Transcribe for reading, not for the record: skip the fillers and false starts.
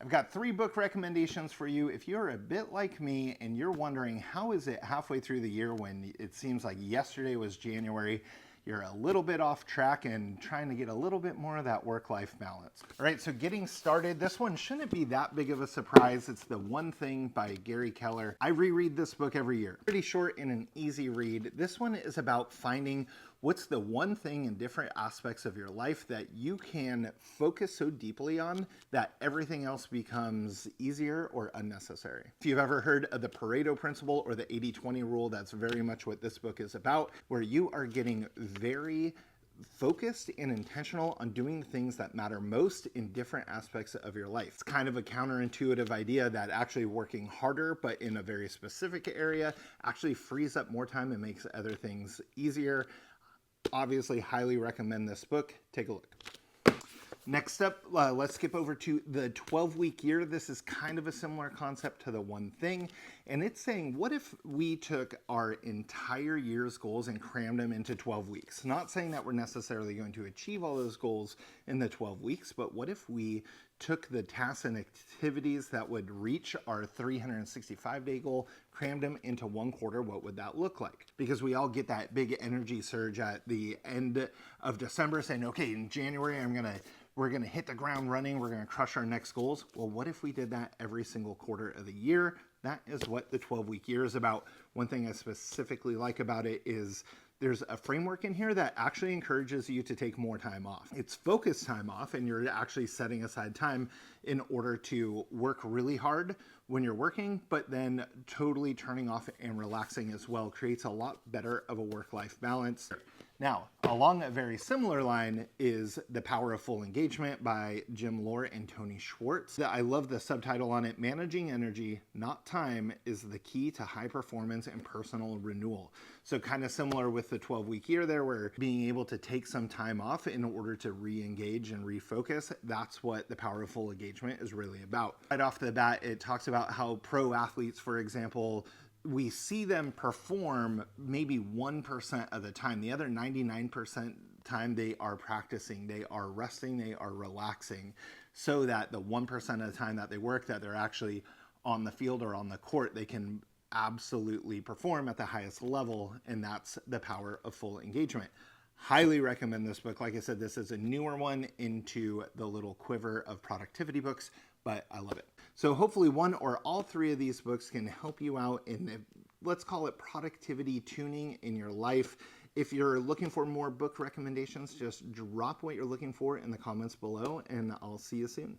I've got 3 book recommendations for you. If you're a bit like me and you're wondering how is it halfway through the year when it seems like yesterday was January, you're a little bit off track and trying to get a little bit more of that work-life balance. All right, so getting started, this one shouldn't be that big of a surprise. It's The One Thing by Gary Keller. I reread this book every year. Pretty short and an easy read. This one is about finding what's the one thing in different aspects of your life that you can focus so deeply on that everything else becomes easier or unnecessary. If you've ever heard of the Pareto principle or the 80-20 rule, that's very much what this book is about, where you are getting very focused and intentional on doing the things that matter most in different aspects of your life. It's kind of a counterintuitive idea that actually working harder but in a very specific area actually frees up more time and makes other things easier. Obviously, highly recommend this book. Take a look. Next up, let's skip over to the 12-week year. This is kind of a similar concept to The One Thing. And it's saying, what if we took our entire year's goals and crammed them into 12 weeks? Not saying that we're necessarily going to achieve all those goals in the 12 weeks, but what if we took the tasks and activities that would reach our 365-day goal, crammed them into 1 quarter? What would that look like? Because we all get that big energy surge at the end of December saying, okay, in January, we're gonna hit the ground running, we're gonna crush our next goals. Well, what if we did that every single quarter of the year? That is what the 12-week year is about. One thing I specifically like about it is there's a framework in here that actually encourages you to take more time off. It's focused time off, and you're actually setting aside time in order to work really hard when you're working, but then totally turning off and relaxing as well creates a lot better of a work-life balance. Now, along a very similar line is The Power of Full Engagement by Jim Lohr and Tony Schwartz. I love the subtitle on it. Managing energy, not time, is the key to high performance and personal renewal. So kind of similar with the 12-week year there, where being able to take some time off in order to re-engage and refocus, that's what The Power of Full Engagement is really about. Right off the bat, it talks about how pro athletes, for example, we see them perform maybe 1% of the time. The other 99% time they are practicing, they are resting, they are relaxing, so that the 1% of the time that they work, that they're actually on the field or on the court, they can absolutely perform at the highest level, and that's the power of full engagement. Highly recommend this book. Like I said, this is a newer one into the little quiver of productivity books, but I love it. So hopefully one or all 3 of these books can help you out in, let's call it productivity tuning in your life. If you're looking for more book recommendations, just drop what you're looking for in the comments below, and I'll see you soon.